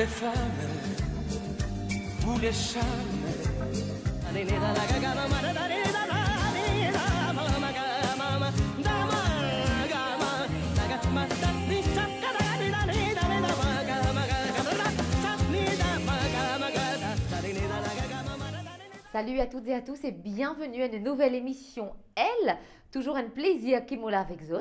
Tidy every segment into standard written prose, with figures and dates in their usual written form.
les femmes, vous les charmes. Salut à toutes et à tous et bienvenue à une nouvelle émission Elle, toujours un plaisir qui moula avec vous.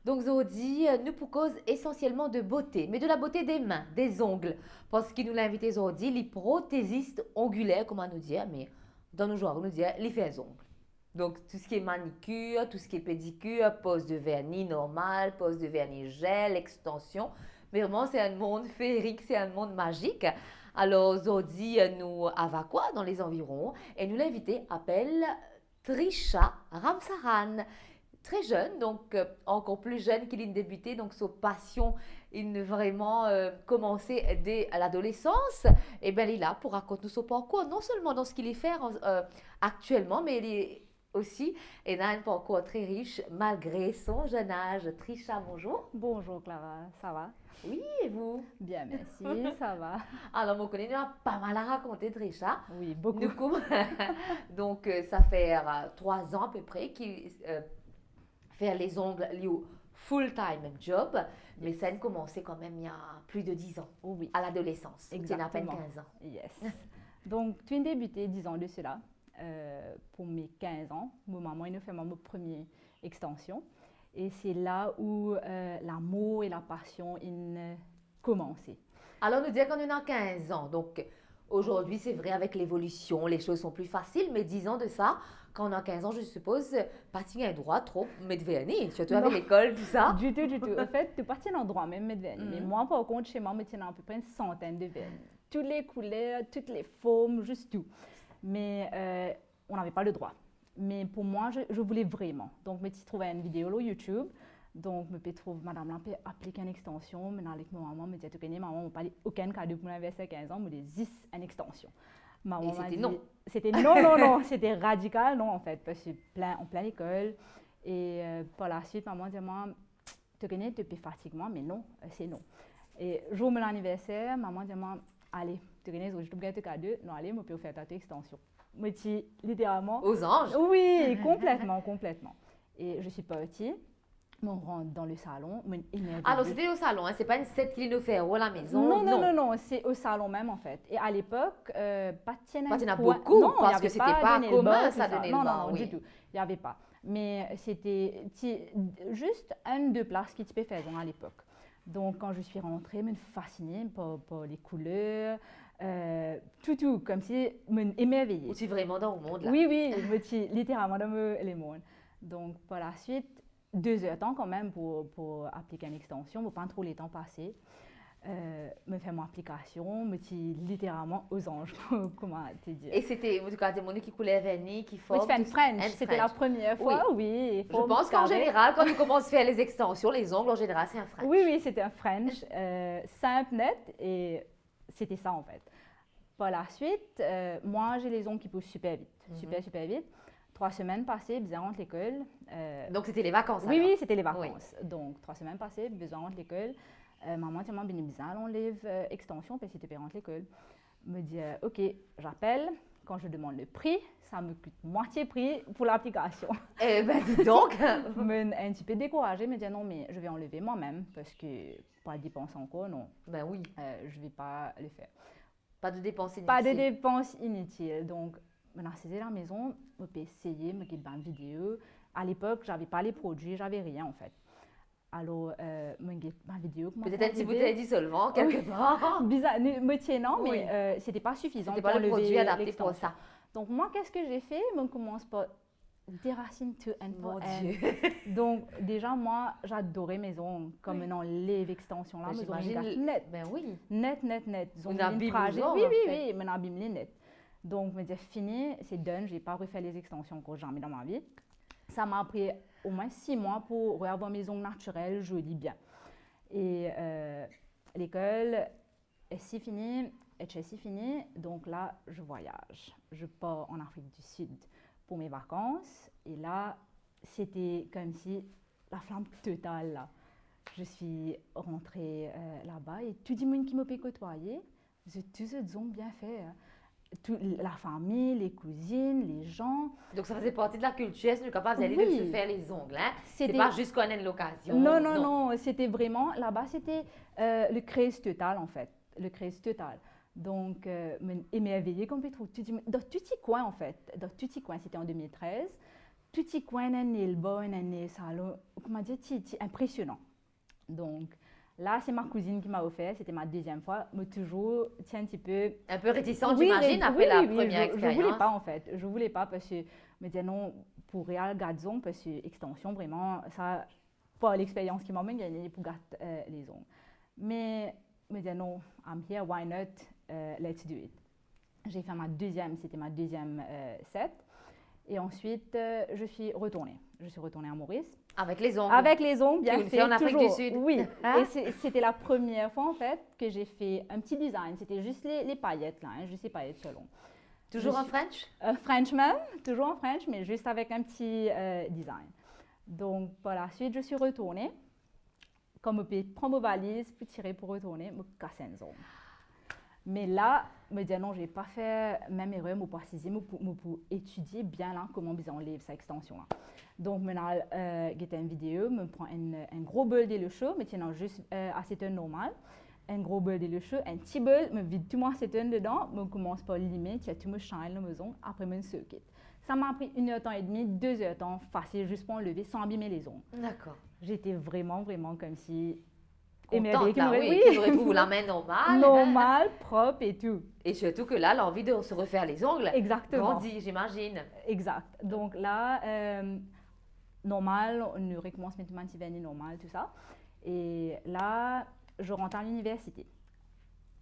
Donc aujourd'hui, nous pour cause essentiellement de beauté, mais de la beauté des mains, des ongles. Parce qu'il nous l'a invité aujourd'hui, les prothésistes ongulaires, comment nous dire, mais dans nos genres, nous dire, les fait ongles. Donc tout ce qui est manicure, tout ce qui est pédicure, pose de vernis normal, pose de vernis gel, extension. Mais vraiment, c'est un monde féerique, c'est un monde magique. Alors aujourd'hui, nous avons quoi dans les environs et nous l'invité appelle Trisha Ramsaran. Très jeune, donc encore plus jeune qu'il a débuté, donc sa passion, il a vraiment commencé dès l'adolescence. Et bien, il est là pour raconter son parcours, non seulement dans ce qu'il est fait actuellement, mais il est aussi et a un parcours très riche malgré son jeune âge. Trisha, bonjour. Bonjour Clara, ça va? Oui, et vous? Bien, merci, ça va. Alors, on connaît, nous avons pas mal à raconter, Trisha. Oui, beaucoup. Du coup, donc, ça fait 3 ans à peu près qu'il fait les ongles liés au full-time job. Mais ça a commencé quand même il y a plus de 10 ans, Oui, à l'adolescence. exactement. À peine 15 ans. Yes. Donc, tu as débuté 10 ans de cela. Pour mes 15 ans, mon maman a fait ma première extension. Et c'est là où l'amour et la passion ont commencé. Alors, nous dire qu'on a 15 ans. Donc, aujourd'hui, c'est vrai, avec l'évolution, les choses sont plus faciles. Mais 10 ans de ça, quand on a 15 ans, je suppose, patiner un droit trop, mettre vernis, surtout avec l'école, tout ça. Du tout, du tout. En fait, tu patines en droit, même mettre vernis. Mais moi, par contre, chez moi, je tiens à peu près une centaine de vernis. Toutes les couleurs, toutes les formes, juste tout. Mais on n'avait pas le droit. Mais pour moi, je voulais vraiment. Donc, je me trouvais une vidéo sur YouTube. Donc, je trouve madame là peut appliquer une extension. Maintenant, avec mon maman, me dit tu connais, maman, on n'a pas aucun cadeau pour l'investir 15 ans, mais des 10 une extension. Maman et c'était non. C'était non, non, non. C'était radical, non, en fait. Parce que en plein école. Et par la suite, maman dit moi, tu connais, tu peux fatiguer, mais non, c'est non. Et jour de mon anniversaire, maman dit moi, allez, tu connais, je te gâte cadeau. Non, allez, je peux faire ta extension. Je dis littéralement. Aux anges? Oui, complètement, complètement. Et je suis partie. On rentre dans le salon. Alors, c'était au salon, hein? C'est pas une set qu'il nous fait ou à la maison? Non, non, non, non, c'est au salon même en fait. Et à l'époque, pas il y en a beaucoup, non, parce que c'était pas commun, ça donnait le non, bain, non, non, oui. du tout. Il n'y avait pas. Mais c'était juste une, deux places qui te faire à l'époque. Donc, quand je suis rentrée, je me fascinée par les couleurs, tout, comme si je m'émerveillais. Ou tu es vraiment dans le monde là? Oui, oui, je suis littéralement dans le monde. Donc, par la suite, 2 heures de temps quand même pour appliquer une extension, pour pas trop les temps passer. Me faire mon application, me suis littéralement aux anges, comment te dire. Et c'était, en tout cas, des mondes qui coulaient vernis, qui forment. Oui, tu fais une French, c'était la première fois, oui. Je pense qu'en général, quand tu commences à faire les extensions, les ongles, en général, c'est un French. Oui, oui, c'était un French, simple, net, et c'était ça en fait. Par la suite, moi, j'ai les ongles qui poussent super vite, super vite. 3 semaines passées, besoin de l'école. Donc, c'était les vacances? Oui, alors. oui, c'était les vacances. Oui. Donc, 3 semaines passées, besoin de l'école. Maman, tiens, moi, bizarre, on lève extension, parce que tu peux rentrer l'école. Me dit, OK, j'appelle. Quand je demande le prix, ça me coûte moitié prix pour l'application. Eh bien, dis donc. Un petit peu découragée, me dit, non, mais je vais enlever moi-même, parce que pas de dépenses encore, non. Ben oui. Je ne vais pas le faire. Pas de dépenses inutiles. Pas de dépenses inutiles. Donc, maintenant, c'est à la maison, je peux essayer, je peux faire une vidéo. À l'époque, je n'avais pas les produits, j'avais rien en fait. Alors, je vais ma vidéo. Peut-être un petit bouteille dissolvant, quelque part. Bizarre, moitié non, mais ce n'était pas suffisant. C'était pas le produit adapté pour ça. Donc, moi, qu'est-ce que j'ai fait? Je commence par déraciner tout un Mon peu. Dieu. Donc, déjà, moi, j'adorais mes ongles. Comme maintenant, les extensions là, mes ongles net. Ben oui. Net. On abîme les ongles. Oui, mais on abîme les net. Donc, je me disais, fini, c'est done, je n'ai pas refait les extensions encore jamais dans ma vie. Ça m'a pris au moins 6 mois pour avoir mes ongles naturels, je dis bien. Et l'école est si finie, donc là, je voyage. Je pars en Afrique du Sud pour mes vacances. Et là, c'était comme si la flamme totale, là. Je suis rentrée là-bas et tout le monde qui m'a côtoyé, tous ces ongles bien faits. La famille, les cousines, les gens. Donc ça faisait partie de la culture, est-ce que capable d'aller Oui. de se faire les ongles, hein? C'est C'était- pas juste qu'on ait l'occasion. Non, c'était vraiment, là-bas, c'était le craze total, en fait. Le craze total. Donc, émerveillé comme tout. Dans tout petit coin, en fait. Dans tout petit coin, c'était en 2013. Tout petit coin, un nail bar, un nail salon. Comment dire, impressionnant. Donc, là, c'est ma cousine qui m'a offert. C'était ma deuxième fois. Mais toujours, tiens, un petit peu. Un peu réticente, Oui, j'imagine, après la oui, première je expérience. voulais pas, en fait. Je voulais pas parce que, me disais non, pour Real Gadzong, parce que extension, vraiment, ça, pas l'expérience qui m'a même gagné pour garder les ongles. Mais, me disais non, I'm here, why not, let's do it. J'ai fait c'était ma deuxième set. Et ensuite, je suis retournée. Je suis retournée à Maurice. Avec les ongles. Avec les ongles, bien Une fait, fait en Afrique toujours. du Sud. Oui, Hein? et c'était la première fois, en fait, que j'ai fait un petit design. C'était juste les paillettes, là, hein, juste les paillettes selon. Toujours Je en suis- French? Frenchman, toujours en French, mais juste avec un petit design. Donc, par la suite, je suis retournée. Comme je peux prendre ma valise, puis tirer pour retourner, me casser une zone. Mais là, me dire non, je n'ai pas fait même erreur, pour préciser, pour étudier bien là comment bien enlever cette extension-là. Donc, maintenant, j'ai une vidéo, me prend un gros bol de le chaud, mais tiens, juste acétone normal. Un gros bol de le chaud, un petit bol, me vide tout mon acétone dedans, me commence par limer, tu as tout me change la maison, après me circuit. Ça m'a pris 1h30, 2h facile, juste pour enlever sans abîmer les ongles. D'accord. J'étais vraiment, vraiment comme si. Contente, là, oui, oui. qui nous retrouve la main normale. Normal, propre et tout. Et surtout que là, l'envie de se refaire les ongles Exactement. grandit, j'imagine. Exact. Donc là, normal, on recommence maintenant si venir normal, tout ça. Et là, je rentre à l'université.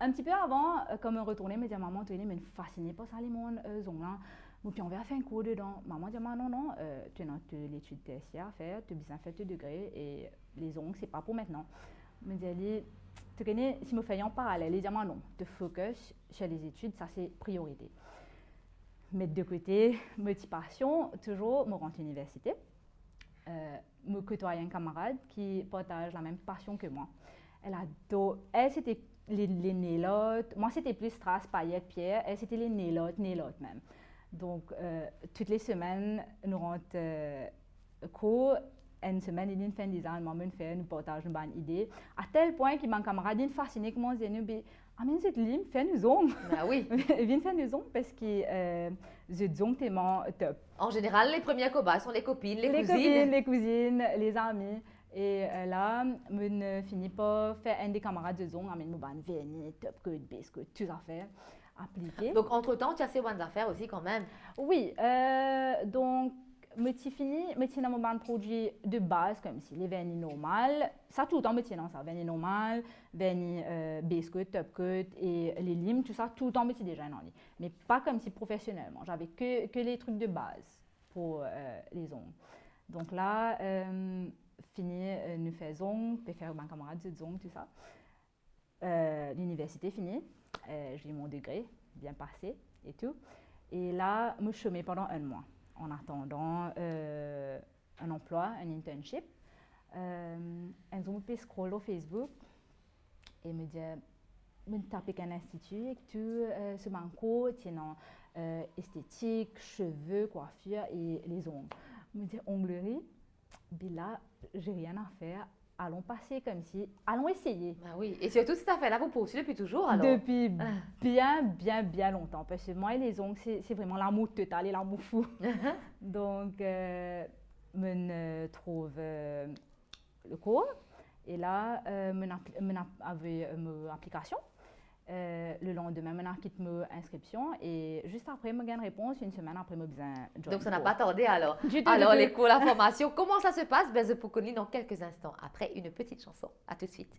Un petit peu avant, comme je retournais, me disais maman, tu es me fascinée par ça, les mon ongles là. Puis on va faire un cours dedans. Maman dit non, tu as l'étude tertiaire à faire, tu as besoin de faire 2 degrés et les ongles, c'est pas pour maintenant. Me dit, tu connais, si me fais en parallèle, il dit non, te focus sur les études, ça c'est priorité. Mettre de côté, motivation, toujours, me rendre à l'université. Me côtoyer un camarade qui partage la même passion que moi. Elle c'était les nélotes, moi c'était plus strass, paillettes, pierre, elle c'était les nélotes même. Donc, toutes les semaines, nous rentrons cours. Une semaine, il y a une fin de design, moi, nous partageons une bonne idée. À tel point que mon camarade est fasciné, comment je dis, ah, mais cette ligne, fait nous ongles. Ben oui. Viens faire nous ongles parce que je ongles tellement top. En général, les premières cobayes sont les copines, les cousines. Les cousines, les amis. Et là, je finis par faire un des camarades de ongles, mais nous bonne vernis, top code, biscuit, tout ça faire. Appliqué. Donc, entre-temps, tu as ces bonnes affaires aussi quand même. Oui, donc, je tiens dans mon produit de base, comme si les vernis normaux, ça tout le temps, je tiens dans ça, vernis normal, vernis biscuit, top coat et les limes, tout ça, tout le temps, je tiens déjà dans lui. Mais pas comme si professionnellement, j'avais que les trucs de base pour les ongles. Donc là, fini, nous faisons, je peux faire ma camarade de ongles, tout ça. L'université finie, j'ai mon degré bien passé et tout. Et là, je chômais pendant 1 mois en attendant un emploi, un internship. Elles ont pu scroller au Facebook et me dire, je taper un institut et tout, ce manco, tiens, esthétique, cheveux, coiffure et les ongles. Je me dis, onglerie, mais là, j'ai rien à faire. Allons passer comme si, allons essayer. Ben oui. Et surtout, cette affaire-là, vous poursuivez depuis toujours alors? Depuis bien longtemps. Parce que moi et les ongles, c'est vraiment l'amour total et l'amour fou. Donc, je trouve le cours. Et là, je avais une application. Le lendemain, je quitte mon inscription. Et juste après, je gagne une réponse. Une semaine après, je besoin de Donc, ça n'a pas tardé alors. Du tout, Alors, du tout. les cours, la formation, comment ça se passe? Ben, je peux connaître dans quelques instants, après une petite chanson. À tout de suite.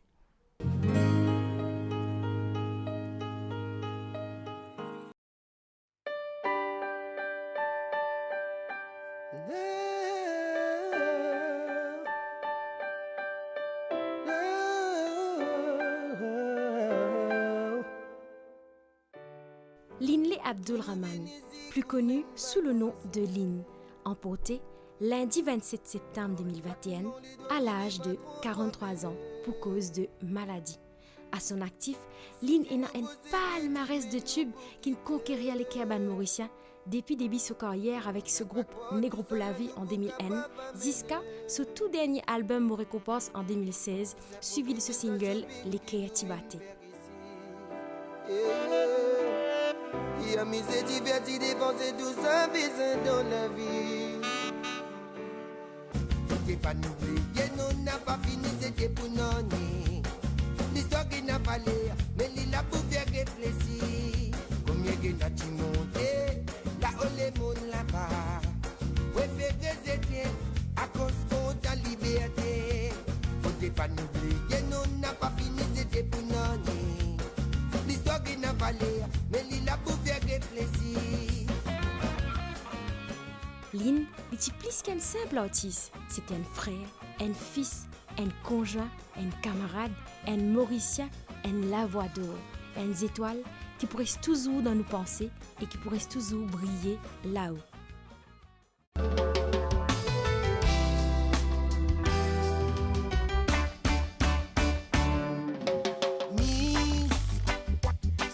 Linley Abdulrahman, plus connu sous le nom de Lynn, emporté lundi 27 septembre 2021 à l'âge de 43 ans pour cause de maladie. À son actif, Lynn est un palmarès de tubes qui conquérit les cabanes mauriciens depuis début de sa carrière avec ce groupe Négropolavi en 2001, Ziska, son tout dernier album me récompense en 2016, suivi de ce single Les Kéatibate. Il a misé, diverti, dépensé tout ça, besoin dans la vie. Faut pas nous oublier, nous n'a pas fini, c'était pour nous. L'histoire qui n'a pas l'air, mais il a pour faire réfléchir. Combien il a monté, là où les mondes là-bas. Ouais, fait résister à cause de ta liberté. Faut pas nous oublier, nous n'a pas fini, c'était pour nous. L'histoire qui n'a pas l'air, mais il a pour faire réfléchir. Lynn était plus qu'un simple artiste. C'était un frère, un fils, un conjoint, un camarade, un Mauricien, un lavoador, une étoile qui pourrait toujours dans nos pensées et qui pourrait toujours briller là-haut.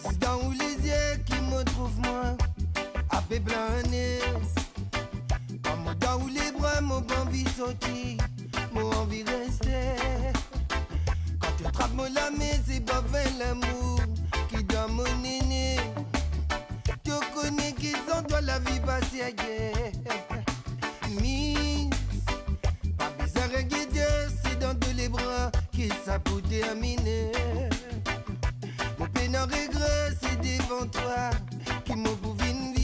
C'est dans les yeux qui me trouvent moi, à planer. Comme dans les bras, mon envie sortir, mon envie rester. Quand tu trappes mon lamé, c'est pas fait l'amour qui donne mon néné. Tu connais qu'ils ont toi la vie passée ailleurs. Miss, pas besoin de guider, c'est dans tous les bras qui ça pour terminer. Mon peine en regret, c'est devant toi qui m'ont bouffé une vie.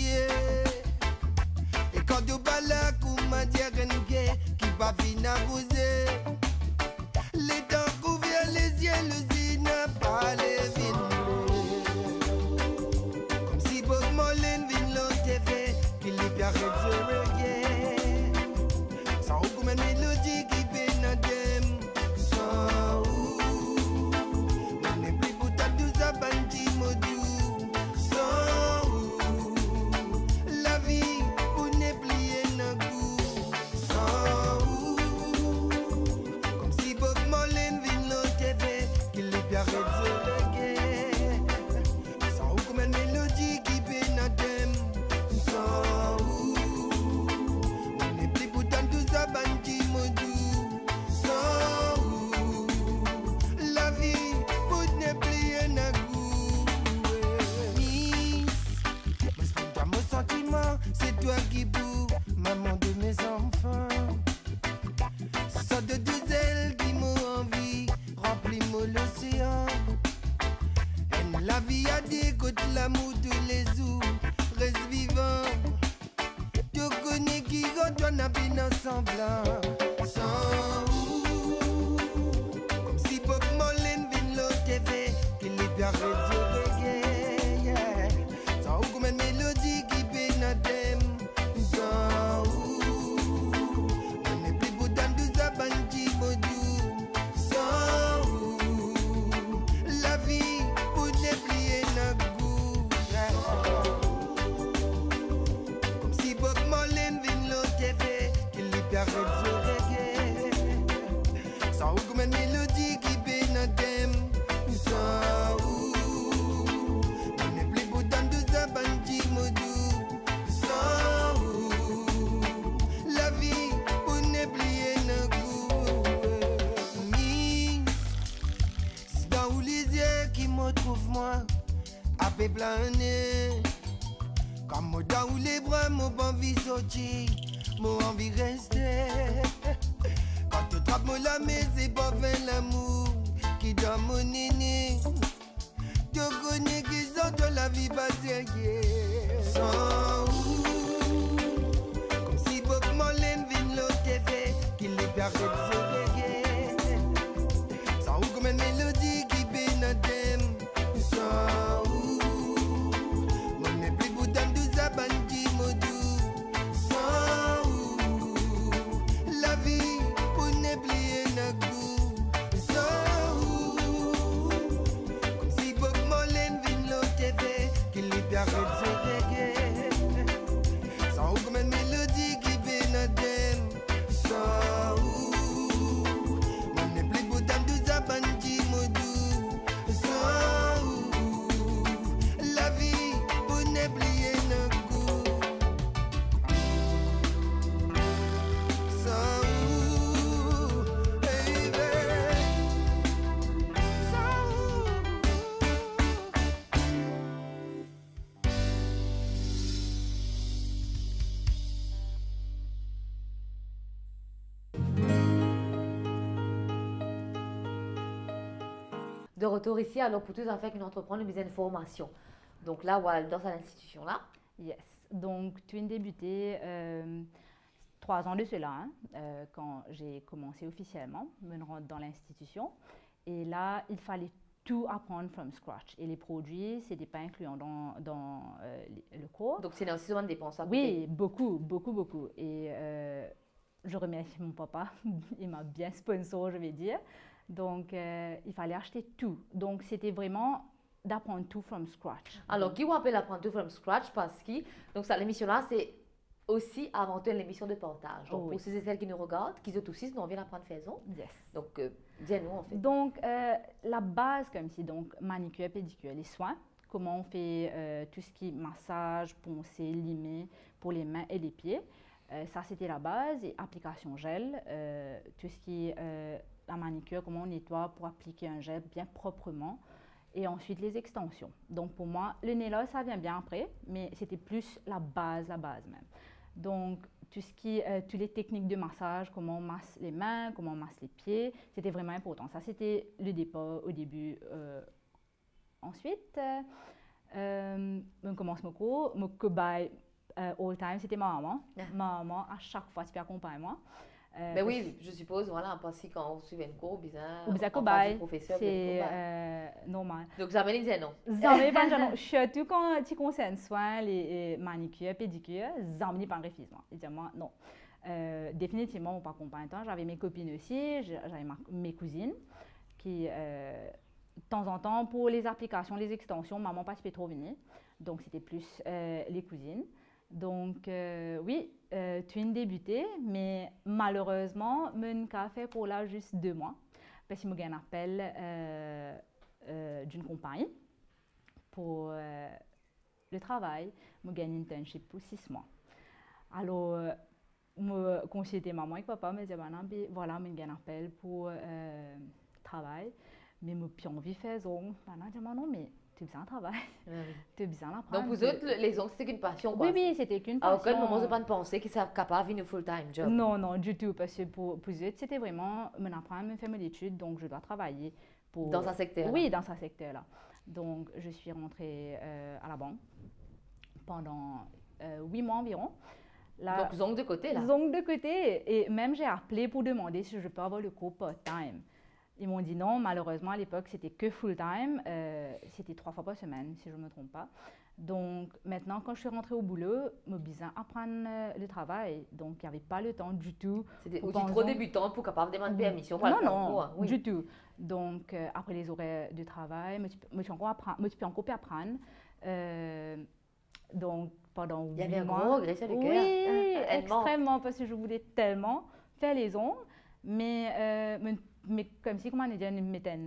Et quand tu parles là, qu'on m'a dit qui va finir à poser. Les temps couverts, les yeux, le zine n'a pas les vignes. Comme si Bob Marley vient l'autre fait, qu'il est bien reggae. Sans aucune mélodie qui pénadème. Sans où, on n'est plus pour ta douce à bandit modou. Sans où, la vie, pour ne plier d'un coup. Sans où, comme si Bob Marley vient l'autre fait, qu'il est bien reggae. Sans aucune mélodie qui pénadème. Sans où, on n'est plus pour ta douce à bandit modou. Sans où, la vie, pour ne plier d'un coup. Miss, mais c'est toi mon sentiment, c'est toi qui boue, maman de mes enfants. Ça de deux ailes qui m'ont envie, remplis-moi l'océan. Et la vie a des côtes, l'amour tous les jours, reste vivant. Tu connais qui retourne à bien ensemble. Sans où, comme si Bob Marley vient l'autre fait, qu'il est bien reggae. Sans aucune mélodie qui pénadème. Sans où, on n'est plus pour dans deux bandits modou. Sans où, la vie pour ne plier d'un goût. Comme si Bob Marley vient l'autre fait, qu'il est bien reggae. Sans aucune mélodie qui pénadème. Sans où, on n'est plus pour dans deux bandits modou. Sans où, la vie pour ne plier d'un goût. Miss, c'est dans les yeux qui me trouvent moi, à planer. Comme dans les bras, mon envie sortir, mon envie rester. Quand tu trappes mon lamé, c'est pas fait l'amour qui donne mon néné. Tu connais qu'ils ont de la vie passée ailleurs. Sans où, comme si Bob Marley vient l'autre fait, qu'il est bien reggae. Sans aucune mélodie qui pénadème. Sans où, on n'est plus pour dans deux bandits modou. Sans où, la vie pour ne plier d'un coup. Sans où, comme si Bob Marley vient l'autre fait, qu'il est bien reggae. oublier nos goûts. Sans vous, baby. Sans vous. De retour ici, alors pour tous, avec une entrepreneur, une business formation. Donc là, voilà, dans cette institution-là. Yes. Donc, tu as débuté 3 ans de cela, hein, quand j'ai commencé officiellement, me rendre dans l'institution. Et là, il fallait tout apprendre from scratch. Et les produits, ce n'était pas inclus dans le cours. Donc c'est aussi souvent des dépenses à Oui, beaucoup, beaucoup, beaucoup. Et je remercie mon papa, il m'a bien sponsor, je vais dire. Donc, il fallait acheter tout. Donc, c'était vraiment d'apprendre tout from scratch. Alors, qui vous appelle apprendre tout from scratch parce que donc ça, l'émission-là, c'est aussi avant tout une émission de partage. Donc, Oh, oui. pour ceux et celles qui nous regardent, qui ont aussi, nous on vient d'apprendre faisons. Yes. Donc, dis-nous en fait. Donc, la base, comme si, donc, manicure, pédicure, les soins. Comment on fait tout ce qui est massage, poncer, limer pour les mains et les pieds. Ça, c'était la base. Et application gel, tout ce qui est la manicure, comment on nettoie pour appliquer un gel bien proprement. Et ensuite, les extensions. Donc, pour moi, le nail, ça vient bien après, mais c'était plus la base même. Donc, tout ce qui toutes les techniques de massage, comment on masse les mains, comment on masse les pieds, c'était vraiment important. Ça, c'était le départ au début. Ensuite, on commence mon cours. Mon cobaye all time, c'était ma maman. Ma maman, à chaque fois, tu peux accompagner moi. Ben oui, je suppose, voilà, parce que quand on suit un cours, bizarre, Bizarre cobaye, c'est normal. Donc, jamais les disait non. Jamais pas genre, surtout quand tu concernes soins, les manicures, pédicures, jamais pas un refusement. Et dire moi, non. Définitivement, on pas accompagner. J'avais mes copines aussi, j'avais mes cousines qui, de temps en temps, pour les applications, les extensions, maman pas trop venir. Donc, c'était plus les cousines. Donc, oui, tu as débuté, mais malheureusement, je n'ai fait pour là juste 2 mois. Parce que j'ai eu un appel d'une compagnie pour le travail. J'ai eu un internship pour 6 mois. Alors, je consultais maman et papa, me disaient, voilà, j'ai eu un appel pour le travail. Mais je n'ai pas envie de faire ça. Je disais, non, mais tu as besoin de travail. Tu as besoin d'apprendre. Donc, vous autres, les ongles, c'était qu'une passion, quoi. Oui, c'était qu'une À passion. aucun moment, vous n'avez pas pensé qu'ils sont capables d'une full-time job. Non, non, du tout. Parce que pour eux, c'était vraiment, je apprendre, je faire mes études, donc je dois travailler. Dans un secteur? Oui, dans ce secteur-là. Donc, je suis rentrée à la banque pendant 8 mois environ. Donc, zong de côté, là? Zong de côté. Et même, j'ai appelé pour demander si je peux avoir le cours part-time. Ils m'ont dit non, malheureusement, à l'époque, c'était que full-time. C'était 3 fois par semaine, si je ne me trompe pas. Donc, maintenant, quand je suis rentrée au boulot, je besoin apprendre le travail. Donc, il n'y avait pas le temps du tout. C'était trop débutant pour capable de demander permission pour non, oui. Du tout. Donc, après les horaires de travail, je peux encore apprendre. Donc, pendant 8 mois. Il y avait un gros regret sur le cœur. Oui, extrêmement, parce que je voulais tellement faire les ongles. Mais comme si, comme on dit, je mettais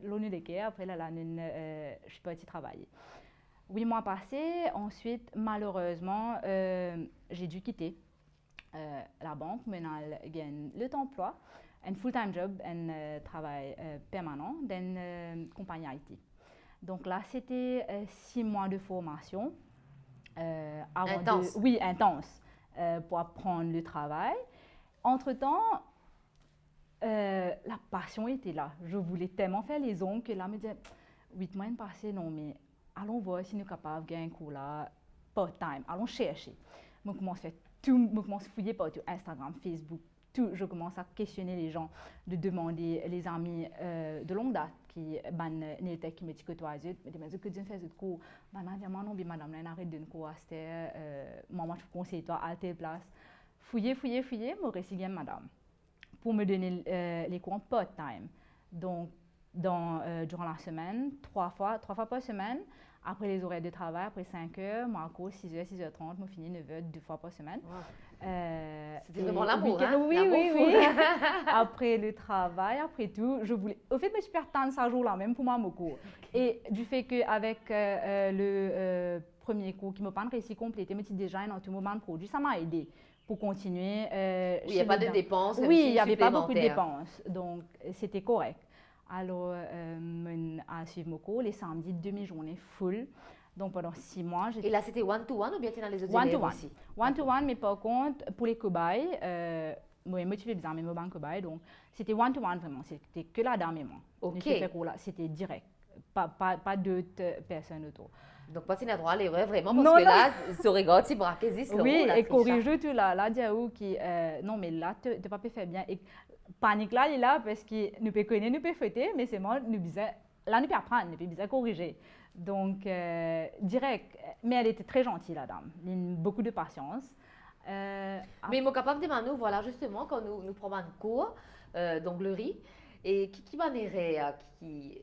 l'onu de cœur. Après, là, je suis partie travailler. 8 mois passés. Ensuite, malheureusement, j'ai dû quitter la banque. Maintenant, j'ai le temps emploi, un full-time job, un travail permanent dans une compagnie IT. Donc là, c'était 6 mois de formation. Intense. Oui, intense, pour apprendre le travail. Entre-temps, la passion était là. Je voulais tellement faire les ongles que là, je me disais, 8 mois passés, non, mais allons voir si nous sommes capables de gagner un coup là, part-time. Allons chercher. Je commence à faire tout, je commence à fouiller partout, Instagram, Facebook, tout. Je commence à questionner les gens, de demander les amis de longue date qui n'étaient qui me disent que toi, me disent que tu fais ce cours. Non, madame, là, arrête de nous cours à cette maman, je te conseille toi à telle place. Fouiller, me réciter madame pour me donner les cours en part-time. Donc, durant la semaine, 3 fois par semaine, après les horaires de travail, après 5 heures, moi, à cause 6h, 6h30, je finis 9h, 2 fois par semaine. Wow. C'était vraiment l'amour, hein? Oui, l'amour oui. Après le travail, après tout, je voulais... Au fait, je suis attendre 5 jours là même pour moi, mon cours. Okay. Et du fait qu'avec le premier cours qui m'a pas réussi à compléter, mais déjà dans tout moment de produit, ça m'a aidé pour continuer. Il n'y a pas de dépenses. Oui, il n'y avait pas beaucoup de dépenses, donc c'était correct. Alors, à suivre mon cours, les samedis, demi-journée full. Donc pendant 6 mois, Et là, c'était one-to-one ou bien tu dans les autres élèves aussi? One-to-one, mais par contre, pour les cobayes, moi, je me suis bizarre, mais je suis cobaye, donc c'était one-to-one vraiment. C'était que la dame et moi. Ok. C'était direct. Pas d'autres personnes autour. Donc, pas de droit à l'erreur, vraiment, parce que là, ça regarde, tu braques, oui, et corrige tout là, Diaou qui, non, mais là, tu n'as pas fait bien. Et panique là, il est là, parce que nous peut connaître, nous peut fêter, mais c'est moi, nous bizarre, là, nous peut apprendre, nous peut bizarre corriger. Donc, direct, mais elle était très gentille, la dame, elle a beaucoup de patience. Mais je suis capable de demander, voilà, justement, quand nous prenons un cours d'onglerie, et qui m'anérait, qui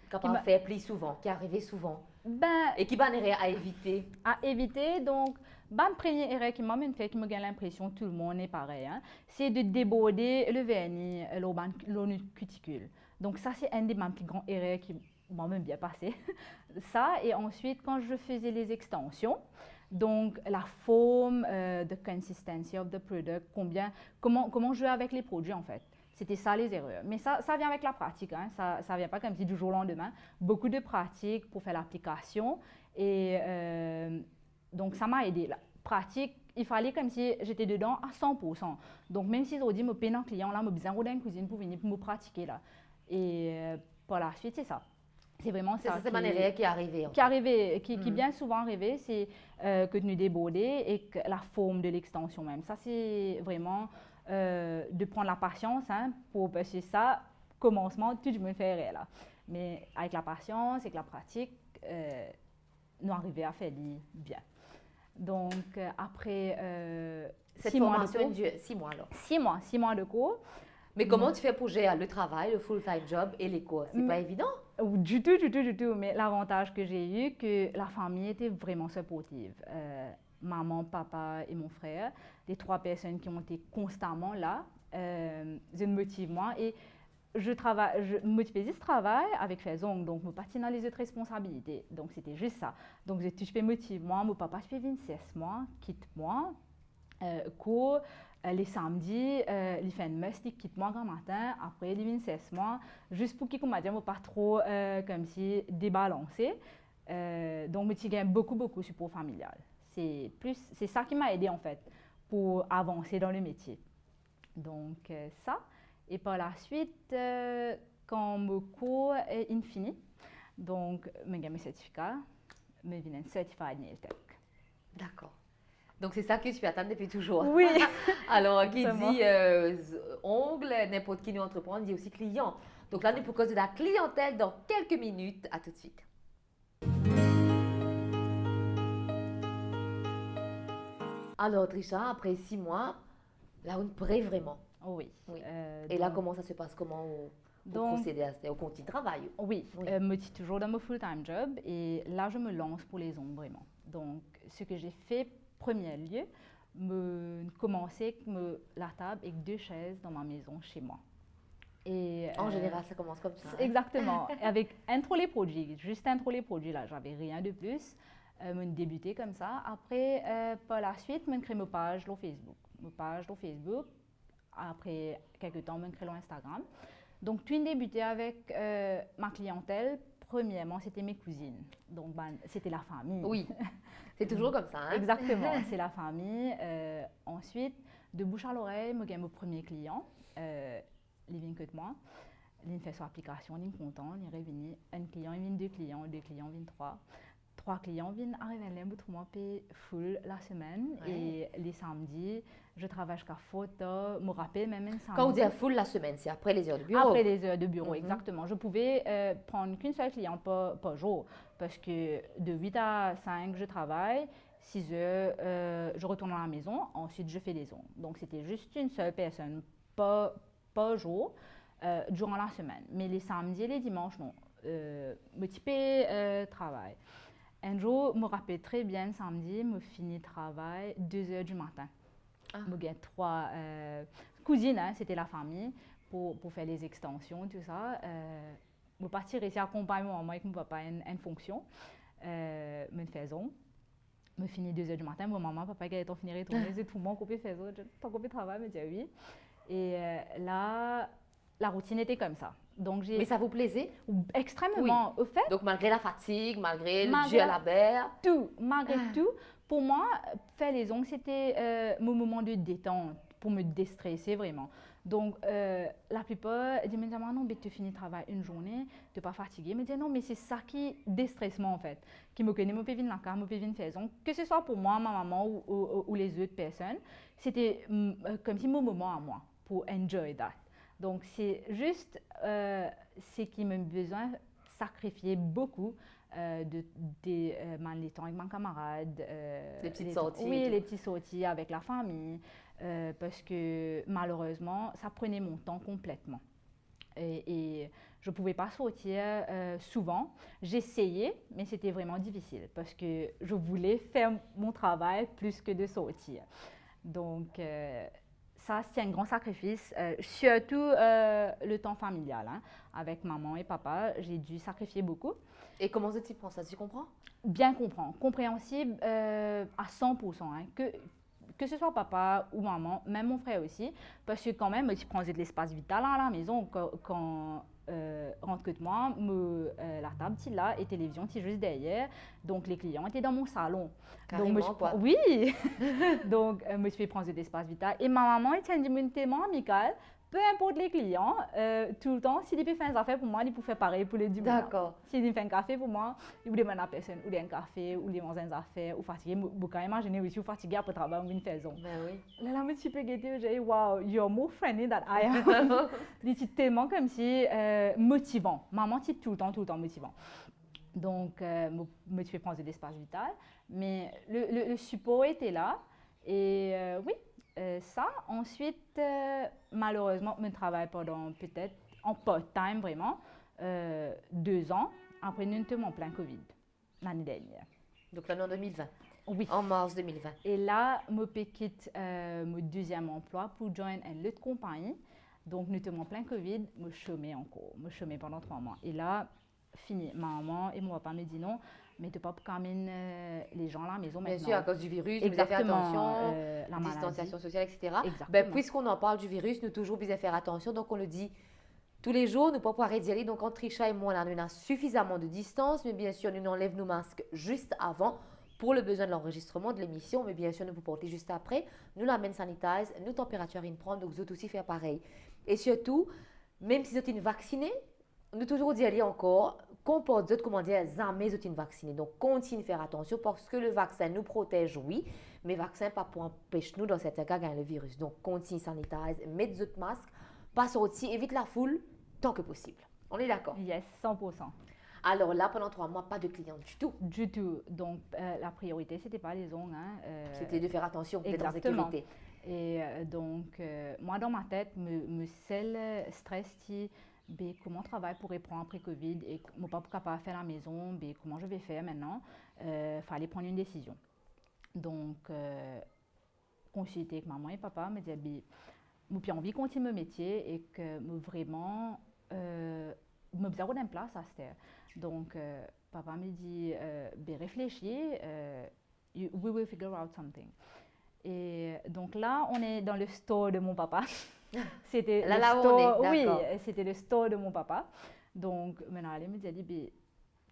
capable de faire plus souvent, qui arrivait souvent, et qui m'anérait à éviter. À éviter, donc, la première erreur qui m'a fait, qui me donne l'impression que tout le monde est pareil, hein, c'est de déborder le vernis, le cuticule. Donc, ça, c'est un des plus grands erreurs qui m'a même bien passé. Ça, et ensuite, quand je faisais les extensions, donc la forme, the consistency of the product, comment jouer avec les produits en fait. C'était ça les erreurs. Mais ça vient avec la pratique, hein. Ça vient pas comme si du jour au lendemain. Beaucoup de pratique pour faire l'application. Et donc ça m'a aidé. La pratique, il fallait comme si j'étais dedans à 100%. Donc même si aujourd'hui, je paye un client, là, je besoin d'une cuisine pour venir pour me pratiquer là. Et par la suite, c'est ça. C'est vraiment ça. C'est une erreur qui est arrivée. Qui bien souvent arrivé, c'est que nous déborder et que la forme de l'extension même. Ça, c'est vraiment de prendre la patience, hein, parce que ça, commencement, tout je me ferais là. Mais avec la patience, avec la pratique, nous arrivons à faire bien. Donc, après cette formation dure 6 mois alors. 6 mois de cours. Mais comment tu fais pour gérer le travail, le full-time job et les cours? C'est pas évident? Du tout. Mais l'avantage que j'ai eu, que la famille était vraiment supportive. Maman, papa et mon frère, les 3 personnes qui ont été constamment là, je me motive moi et je motive ce travail avec les ongles, donc je ne pas dans les autres responsabilités. Donc c'était juste ça. Donc je fais motive moi, mon papa je fais 26 mois, quitte moi, cours. Les samedis, il fait une messe, il quitte moi grand matin, après il vient 16 mois, juste pour qu'il ne pas trop comme si débalancé. Donc, je gagne beaucoup support familial. C'est ça qui m'a aidé en fait pour avancer dans le métier. Donc, ça. Et par la suite, quand mon cours est fini, donc, je gagne mes certificats, je viens certified nail tech. D'accord. Donc, c'est ça que tu attends depuis toujours. Oui. Alors, qui dit ongle, n'importe qui nous entreprend, dit aussi client. Donc là, nous pour cause de la clientèle dans quelques minutes. À tout de suite. Alors, Trisha, après 6 mois, là, on prête vraiment. Oui. Et là, comment ça se passe? Comment on procède au continu de travail? Oui. Je suis toujours dans mon full-time job et là, je me lance pour les ongles vraiment. Donc, ce que j'ai fait, premier lieu, commencer avec la table avec 2 chaises dans ma maison chez moi. Et, en général, ça commence comme ça. Exactement. Avec intro les produits, juste intro les produits là, j'avais rien de plus. Je débutais comme ça. Après, par la suite, je crée ma page sur Facebook. Après quelques temps, je crée Instagram. Donc, tout débuté avec ma clientèle. Premièrement, c'était mes cousines. Donc, c'était la famille. Oui, c'est toujours comme ça. Hein? Exactement, c'est la famille. Ensuite, de bouche à l'oreille, je gagne mon premier client. Il vient que de moi. Il fait son application, il est content, il est revenu. Un client, il vient 2 clients, 2 clients viennent 3. 3 clients viennent arriver à l'emboutement full la semaine. Ouais. Et les samedis, je travaille jusqu'à photo. Je me rappelle même un samedi. Quand on dit full la semaine, c'est après les heures de bureau? Après les heures de bureau, exactement. Je pouvais prendre qu'une seule cliente par jour. Parce que de 8 à 5, je travaille. 6 heures, je retourne à la maison. Ensuite, je fais les ongles. Donc, c'était juste une seule personne par jour durant la semaine. Mais les samedis et les dimanches, non. Petit travail. Un jour, je me rappelle très bien, samedi, je finis le travail 2 heures du matin. Je gagne 3 cousines, hein, c'était la famille, pour faire les extensions, tout ça. Je suis partie ici accompagner moi avec mon papa une fonction. me faisons. Me finit 2h du matin, mon maman, papa, qui est fini retourner, c'est tout le monde coupé fait autre, ton coupé travail, me dit oui. Et là, la routine était comme ça. Donc Mais ça vous plaisait? Extrêmement. Au fait, donc malgré la fatigue, malgré le Malgré- jeu à la berre. malgré tout, pour moi, faire les ongles, c'était mon moment de détente, pour me déstresser vraiment. Donc, la plupart disent, mais non, mais tu finis le travail une journée, tu n'es pas fatigué. Mais non, mais c'est ça qui déstresse moi en fait. Qui me connaît, me fait venir la carte, me fait venir faire. Que ce soit pour moi, ma maman ou les autres personnes, c'était comme si mon moment à moi, pour enjoy that. Donc, c'est juste ce qui me besoin de sacrifier beaucoup des temps avec mes camarades. Les petites sorties. Oui, les petites sorties avec la famille. Parce que malheureusement, ça prenait mon temps complètement. Et je ne pouvais pas sortir souvent. J'essayais, mais c'était vraiment difficile parce que je voulais faire mon travail plus que de sortir. Donc, ça, c'est un grand sacrifice, surtout le temps familial. Hein. Avec maman et papa, j'ai dû sacrifier beaucoup. Et comment tu prends ça? Tu comprends? Bien comprendre, compréhensible à 100%. Hein, que ce soit papa ou maman, même mon frère aussi, parce que quand même, tu prends de l'espace vital à la maison quand rentre que moi, la table est là et télévision est juste derrière, donc les clients étaient dans mon salon. Carrément, donc, quoi. Oui, donc je me suis prendre de l'espace vital et ma maman était tellement amicale. Peu importe les clients, tout le temps, s'il peut faire des affaires pour moi, il peut faire pareil pour les dimanches. D'accord. S'il fait un café pour moi, il peut demander à la personne ou un café, ou les manger des affaires, ou fatigué. Je peux imaginer aussi, ou fatigué après le travail, ou une faison. Ben oui. Là, je me suis guettée, j'ai dit, wow, you're more friendly than I am. C'est tellement comme si motivant. Maman, c'est tout le temps motivant. Donc, je me suis prendre de l'espace vital. Mais le support était là. Et oui. Ça, ensuite, malheureusement, je travaille pendant peut-être en part-time vraiment 2 ans. Après, nous sommes en plein Covid l'année dernière. Donc l'année en 2020. Oui. En mars 2020. Et là, je quitte mon deuxième emploi pour joindre une autre compagnie. Donc, nous sommes en plein Covid, je chômais encore. Je chômais pendant 3 mois. Et là, fini. Ma maman et mon papa me disent non. Mais tu ne peux pas caminer les gens à la maison maintenant. Bien sûr, à cause du virus, vous avez fait attention, la distanciation sociale, etc. Exactement. Ben, puisqu'on en parle du virus, nous toujours bien faire attention. Donc, on le dit tous les jours, nous ne pouvons pas pouvoir dire. Donc, entre Trisha et moi, là, nous avons suffisamment de distance. Mais bien sûr, nous enlèvons nos masques juste avant pour le besoin de l'enregistrement de l'émission. Mais bien sûr, nous pouvons porter juste après. Nous la main sanitize, nous température in prendre. Donc, vous autres aussi faire pareil. Et surtout, même si vous êtes vaccinés, nous toujours dire encore, comporte d'autres, comment dire, jamais vous êtes vaccinés. Donc, continue à faire attention parce que le vaccin nous protège, oui, mais le vaccin pas pour empêcher nous, dans certains cas, gagner le virus. Donc, continue sanitize, mettez votre masque, pas sortir, évite la foule tant que possible. On est d'accord? Yes, 100%. Alors là, pendant 3 mois, pas de clients du tout. Du tout. Donc, la priorité, ce n'était pas les ongles. Hein, C'était de faire attention, d'être en exactement. sécurité. Et donc, moi, dans ma tête, me seul stress qui comment travailler pour reprendre après Covid et mon papa capable de faire à la maison, comment je vais faire maintenant, fallait prendre une décision. Donc, consulter avec maman et papa, me dire, j'ai envie de continuer mon métier et que vraiment, me besoin d'une place à faire. Donc, papa me dit, réfléchis, we will figure out something. Et donc là, on est dans le store de mon papa. C'était là, le là store, on est, oui, d'accord. c'était le store de mon papa. Donc, maintenant, elle me dit,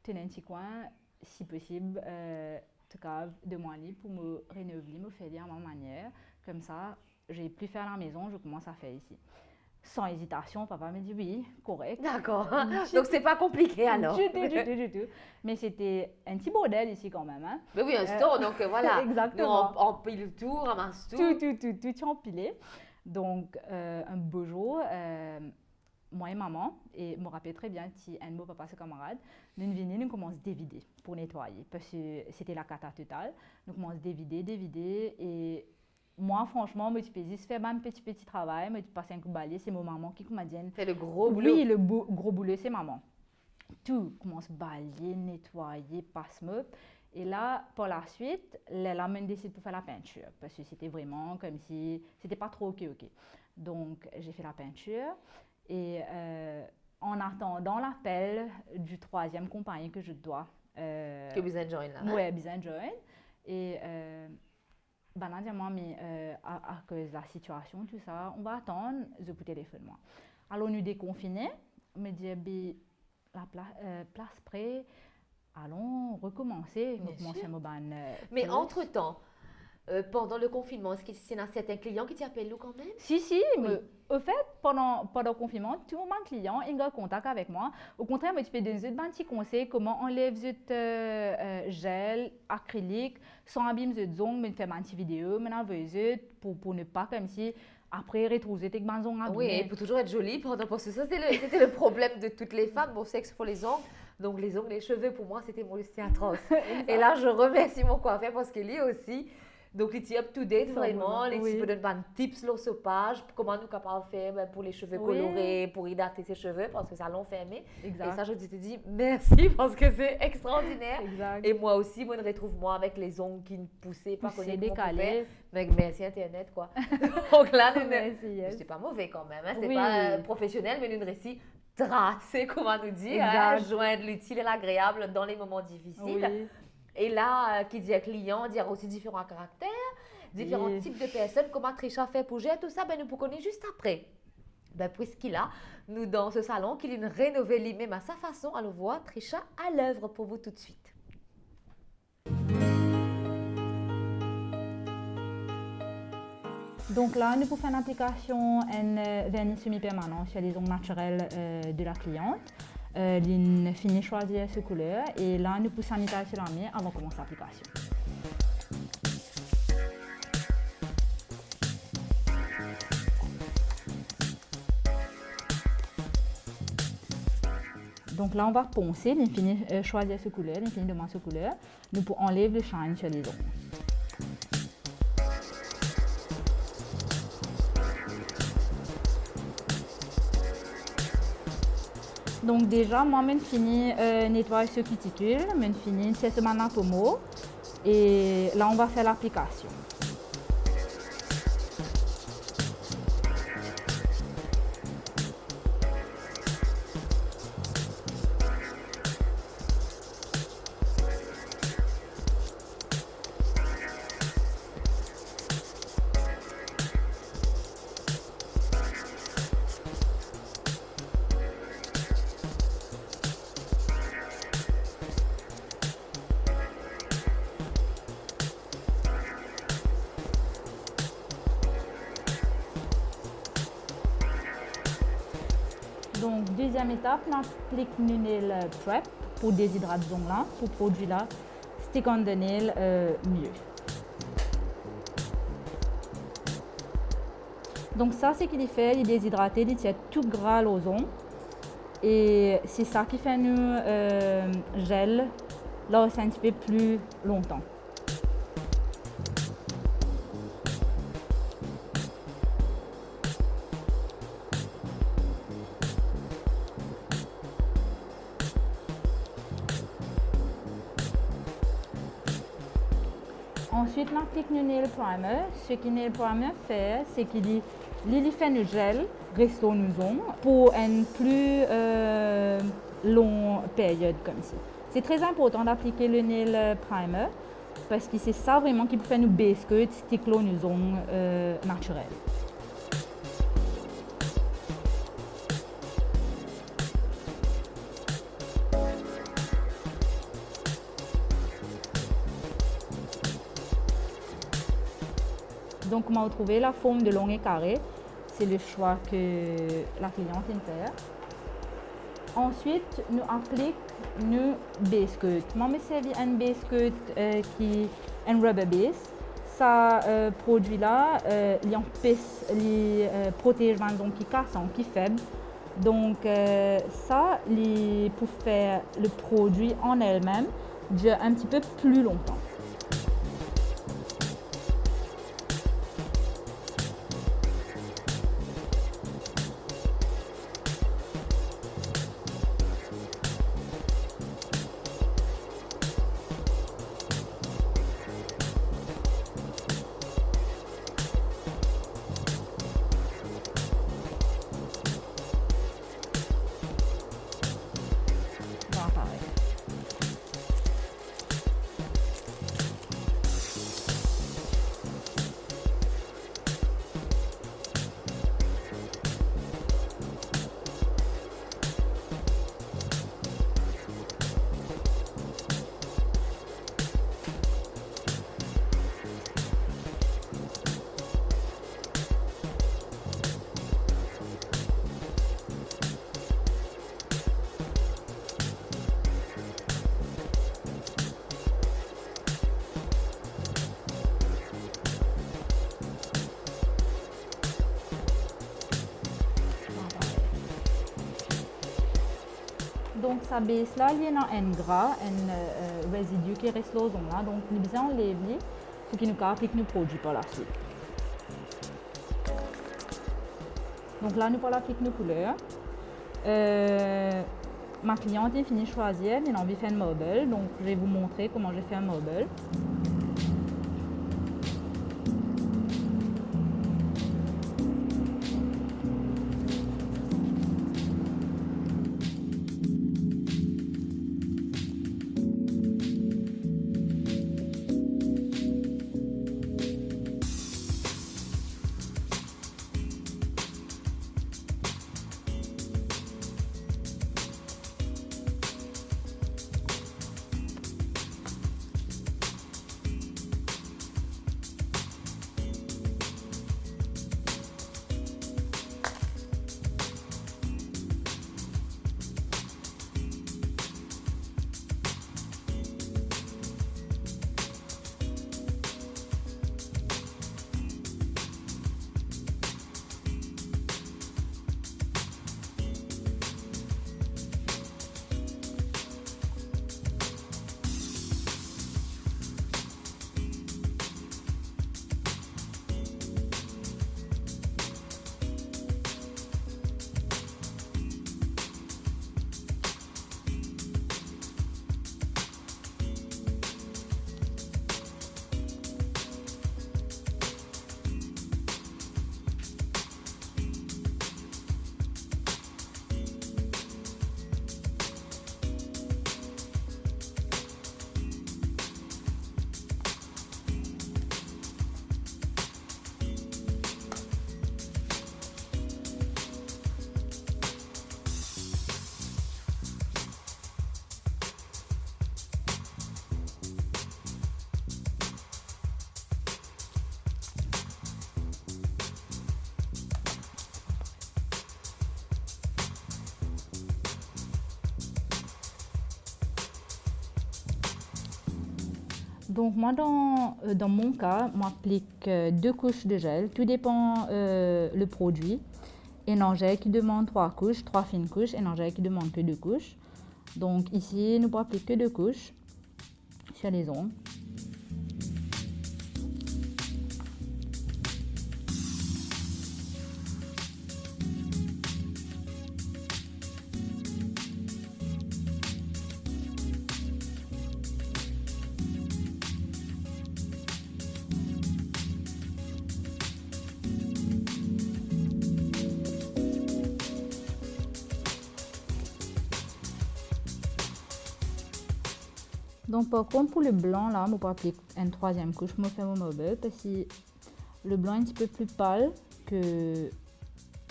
tenez un petit coin, si possible, de moi libre pour me rénover, me faire à ma manière. Comme ça, j'ai plus faire à la maison, je commence à faire ici. Sans hésitation, papa me dit oui, correct. D'accord. Donc, c'est pas compliqué alors. Du tout. Mais c'était un petit bordel ici quand même. Hein. Mais oui, un store, donc voilà. Exactement. Nous, on pile tout, ramasse tout. Tout empilé. Donc, un beau jour, moi et maman, et je me rappelle très bien, si un de mes papas, ses camarades, nous venons, nous commençons à dévider pour nettoyer, parce que c'était la cata totale. Nous commençons à dévider, et moi, franchement, je me suis fait un petit travail, je me suis passé un coup de balai, c'est mon maman qui m'a dit. C'est le gros boulot. Oui, le gros boulot, c'est maman. Tout commence à balayer, nettoyer, passe-meuble. Et là, par la suite, la main décide pour faire la peinture, parce que c'était vraiment comme si c'était pas trop ok. Donc, j'ai fait la peinture et en attendant l'appel du 3e compagnie que je dois Que besoin de joindre là. Hein? Ouais, besoin de joindre. Et mais à cause de la situation, tout ça, on va attendre, je peux téléphoner moi. Alors nous déconfiner, me dire la place prête, allons recommencer. Mais entre-temps, pendant le confinement, est-ce qu'il y a certains clients qui t'appellent quand même? Si, mais au fait, pendant le confinement, tout le monde client est en contact avec moi. Au contraire, moi, tu peux donner un petit conseil comment enlever gel, acrylique, sans abîmer de zone, mais faire une petite vidéo, pour ne pas comme si après retrouver tes ongles abîmés. Oui, pour toujours être jolie, parce que ça, c'était le problème de toutes les femmes. Bon, c'est que pour les ongles. Donc, les ongles, les cheveux, pour moi, c'était atroce. Et là, je remercie mon coiffeur parce que lui aussi. Donc, il est up-to-date vraiment. Il peut donner des tips sur ce page, comment nous sommes capables de faire pour les cheveux colorés, pour hydrater ses cheveux, parce que ça l'a fermé. Exact. Et ça, je te dis merci parce que c'est extraordinaire. Exact. Et moi aussi, moi, je retrouve moi avec les ongles qui ne poussaient pas. C'est décalé. Mais merci Internet, quoi. Donc là, c'est pas mauvais quand même. Hein. C'est pas professionnel, mais nous réussi tracer, comment nous dire, joindre l'utile et l'agréable dans les moments difficiles. Oui. Et là, qui dit client, il y a aussi différents caractères, différents types de personnes, comment Trisha fait pour gérer tout ça, nous pour connaître juste après. Puisqu'il a, nous dans ce salon, qu'il a rénové lui-même à sa façon, alors voir Trisha à l'œuvre pour vous tout de suite. Donc là, nous pouvons faire une application en vernis semi-permanent sur les ongles naturels de la cliente. Il finit choisir ce couleur et là, nous pouvons sanitiser sur la main avant de commencer l'application. Donc là, on va poncer, il finit choisir ce couleur, il finit demander ce couleur. Nous pouvons enlever le shine sur les ongles. Donc déjà, moi, je finis nettoyer ce cuticule, je finis c'est ce manatomo et là, on va faire l'application. Donc, deuxième étape, on applique le nail prep pour déshydrater les ongles pour produire là, stick on the nail mieux. Donc ça, c'est qu'il fait, il déshydrate, il tient tout gras aux ongles. Et c'est ça qui fait nous gel là aussi un petit peu plus longtemps. Ensuite, on applique le nail primer. Ce que le nail primer fait, c'est qu'il fait le gel, reste nos ongles pour une plus longue période comme ça. C'est très important d'appliquer le nail primer parce que c'est ça vraiment qui peut faire nous baisser, sticker nos ongles naturels. Donc, on va trouver la forme de long et carré. C'est le choix que la cliente fait. Ensuite, nous appliquons nos base coat. Moi, je servi un base coat qui est un rubber base. Ça produit là, il protège les ongles qui cassent, qui faibles. Donc, ça, pour faire le produit en elle-même, dure un petit peu plus longtemps. Donc, sa base là, il y a un gras, un résidu qui reste là, donc nous besoin enlever pour qu'il nous applique nos produits par la suite. Donc là, nous allons appliquer nos couleurs. Ma cliente est finie de choisir, elle a envie de faire un mobile, donc je vais vous montrer comment j'ai fait un mobile. Donc moi, dans mon cas, j'applique 2 couches de gel. Tout dépend le produit. Un gel qui demande 3 couches, 3 fines couches, et un gel qui demande que 2 couches. Donc ici, nous appliquons que 2 couches sur les ongles. Donc par contre pour le blanc là, je peux appliquer une 3e couche pour faire mon mobile parce que le blanc est un petit peu plus pâle que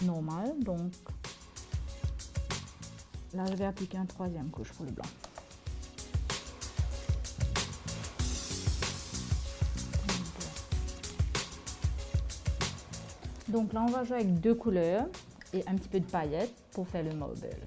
normal. Donc là je vais appliquer une 3e couche pour le blanc. Donc là on va jouer avec 2 couleurs et un petit peu de paillettes pour faire le mobile.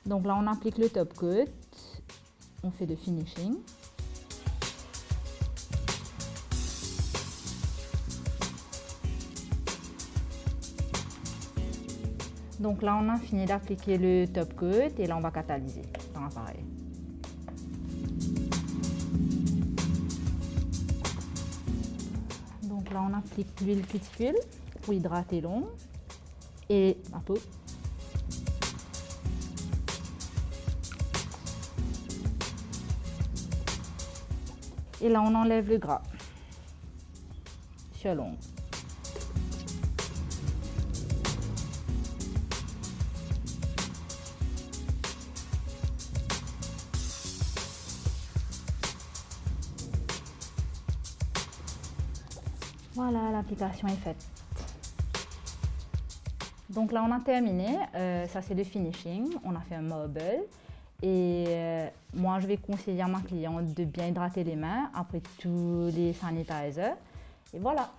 Donc là, on applique le top coat, on fait le finishing. Donc là, on a fini d'appliquer le top coat et là, on va catalyser dans l'appareil. Donc là, on applique l'huile cuticule pour hydrater l'ongle. et la peau. Et là, on enlève le gras sur l'ongle. Voilà, l'application est faite. Donc là, on a terminé. Ça, c'est le finishing. On a fait un mobile. Et moi, je vais conseiller à ma cliente de bien hydrater les mains après tous les sanitizers. Et voilà.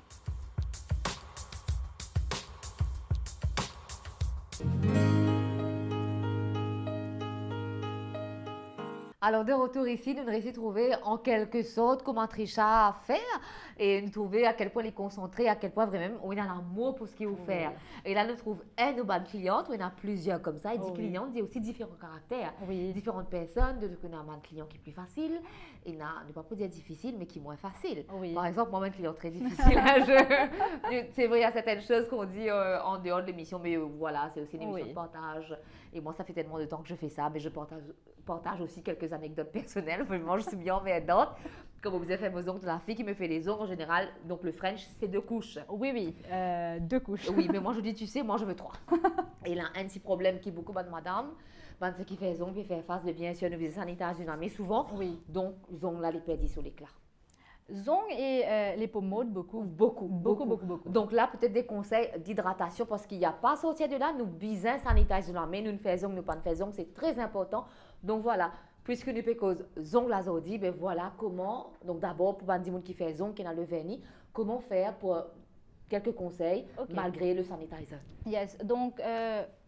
Alors, de retour ici, nous avons trouvé en quelque sorte comment Trisha a fait et nous trouver à quel point il est concentré, à quel point vraiment on a l'amour pour ce qu'il veut faire. Et là, nous trouvons une bonne cliente, on a plusieurs comme ça, et 10 clientes, il y a aussi différents caractères, différentes personnes. Donc, on a un client qui est plus facile, et on a, ne pas dire difficile, mais qui est moins facile. Par exemple, moi, un client très difficile, c'est vrai, il y a certaines choses qu'on dit en dehors de l'émission, mais voilà, c'est aussi une émission de partage. Et moi, ça fait tellement de temps que je fais ça, mais je partage aussi quelques anecdotes personnelles. Vraiment, je suis bien emmerdante. Comme vous avez fait mes ongles, la fille qui me fait les ongles, en général, donc le French, c'est 2 couches. Oui, 2 couches. Oui, mais moi, je dis, tu sais, moi, je veux 3. Et là, un petit problème qui est beaucoup de madame, c'est qui fait les ongles, qui fait face, mais bien sûr, nous faisons sanitaire, mais souvent, donc, les ongles, là, les perdis sur l'éclat. Zong et les pommettes, beaucoup. Donc là, peut-être des conseils d'hydratation parce qu'il n'y a pas à sortir de là. Nous bisons sanitiser la main, nous ne faisons, nous pas ne faisons, c'est très important. Donc voilà, puisque nous faisons zong la zodi, ben voilà comment. Donc d'abord, pour les gens qui font zong, qui ont le vernis, comment faire pour quelques conseils malgré le sanitizer. Yes, donc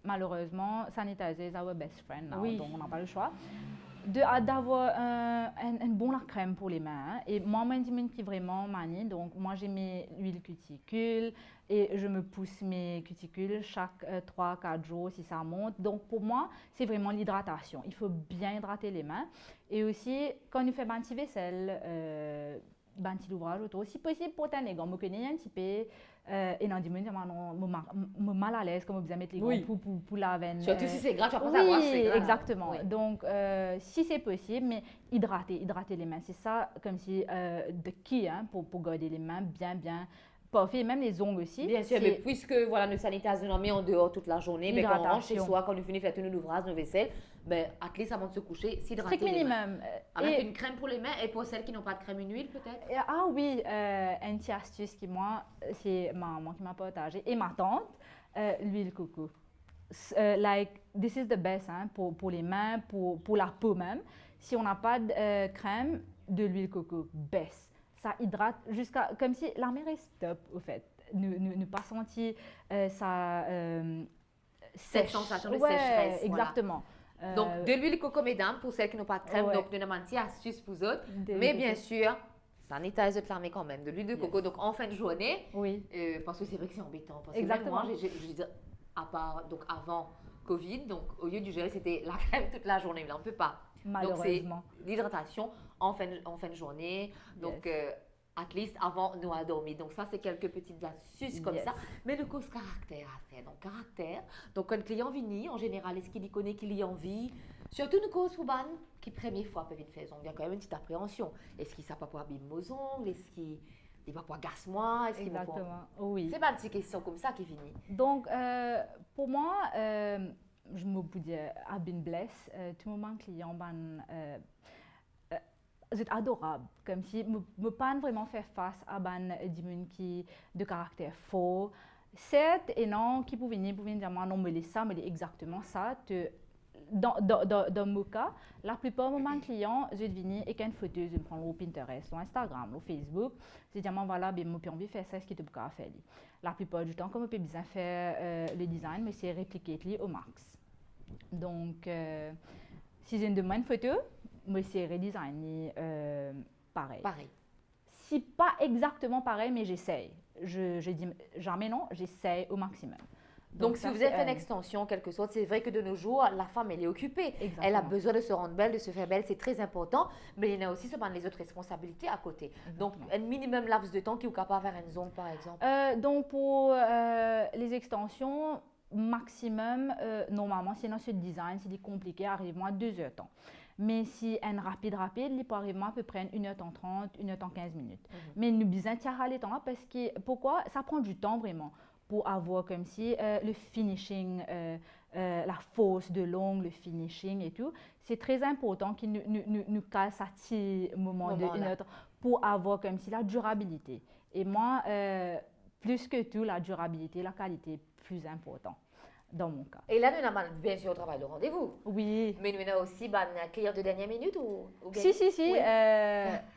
malheureusement, sanitizer is our best friend now, donc on n'a pas le choix. D'avoir un bon la crème pour les mains. Hein. Et moi, je dis qui vraiment manie. Donc, moi, j'ai mes huiles cuticules et je me pousse mes cuticules chaque 3-4 jours si ça monte. Donc, pour moi, c'est vraiment l'hydratation. Il faut bien hydrater les mains. Et aussi, quand on fait un petit vaisselle, un petit ouvrage autour, si possible, pour t'en gants, me connais un petit peu. Et non, dis-moi, je mal à l'aise, comme vous mettre les gants pour la veine. Surtout si c'est gras, tu vas pas savoir si c'est gras. Exactement. Donc, si c'est possible, mais hydrater les mains. C'est ça, comme si, de qui, hein, pour garder les mains bien parfait, même les ongles aussi. Bien sûr, mais puisque voilà, nous sanitarisons en dehors toute la journée, mais quand on rentre chez soi, quand nous finissons de faire tous nos ouvrages, nos vaisselles, ben, à least avant de se coucher, s'hydrater strict les minimum. mains. Avec une crème pour les mains et pour celles qui n'ont pas de crème, une huile peut-être. Ah oui, une petite astuce qui, moi, c'est ma maman qui m'a partagé et ma tante, l'huile coco. Like, this is the best hein, pour les mains, pour la peau même. Si on n'a pas de crème, de l'huile coco, best. Ça hydrate jusqu'à comme si la mer est stop au fait. Ne pas sentir ça cette sensation de sécheresse. Exactement. Voilà. Donc de l'huile coco mesdames pour celles qui n'ont pas de crème, donc nous avons une petite astuce pour eux. Mais bien sûr, sanitize la main quand même, de l'huile de coco. Donc en fin de journée, parce que c'est vrai que c'est embêtant. Parce que exactement. Même moi, je veux dire, à part donc avant Covid, donc au lieu du gel, c'était la crème toute la journée. Mais là, on ne peut pas. Malheureusement. Donc c'est l'hydratation en fin de journée, donc at least avant nous à dormir. Donc ça c'est quelques petites astuces comme ça. Mais le cause caractère à faire. Donc caractère. Donc quand un client vient, en général, est-ce qu'il y connaît qu'il y a envie? Surtout une cause pour ban qui première fois peut vite faire. Il y a quand même une petite appréhension. Est-ce qu'il ne sait pas pour abîmer mes ongles? Est-ce qu'il va pas gasser moi? Exactement. Oui. C'est pas une petite question comme ça qui finit. Donc pour moi. Je me dis, I've been blessed. Tout le moment, client, c'est adorable. Comme si je pas vraiment faire face à des gens qui de caractère fort. Certes, et non, qui pouvaient dire, moi, non, me laisse ça, me laisse exactement ça. Dans mon cas, la plupart de mes clients, je viens et une photo, je prends le Pinterest, le Instagram, le Facebook. Je dis, voilà, je peux envie de faire ça, ce que tu peux faire. La plupart du temps, comme je peux bien faire le design, mais c'est répliquer au max. Donc, si j'ai une demande photo, je c'est redesigner pareil. Si pas exactement pareil, mais j'essaye. Je dis jamais non, j'essaye au maximum. Donc si vous avez fait une extension, quelque sorte, c'est vrai que de nos jours, la femme, elle est occupée. Exactement. Elle a besoin de se rendre belle, de se faire belle, c'est très important. Mais il y en a aussi les autres responsabilités à côté. Exactement. Donc, un minimum laps de temps qui est capable de faire une zone, par exemple. Donc, pour les extensions, maximum, normalement, si dans ce design, c'est compliqué, arrive à 2 heures temps. Mais si un rapide, il peut arriver à peu près 1h30, 1h15 minutes. Mais nous besoin de les temps parce que, pourquoi? Ça prend du temps vraiment pour avoir comme si le finishing, la force de l'ongle, le finishing et tout. C'est très important qu'il nous casse à petit moment de 1 heure pour avoir comme si la durabilité. Et moi, plus que tout, la durabilité, la qualité est plus importante dans mon cas. Et là, nous avons bien sûr le travail de rendez-vous. Oui. Mais nous avons aussi un client de dernière minute ou Si. Oui.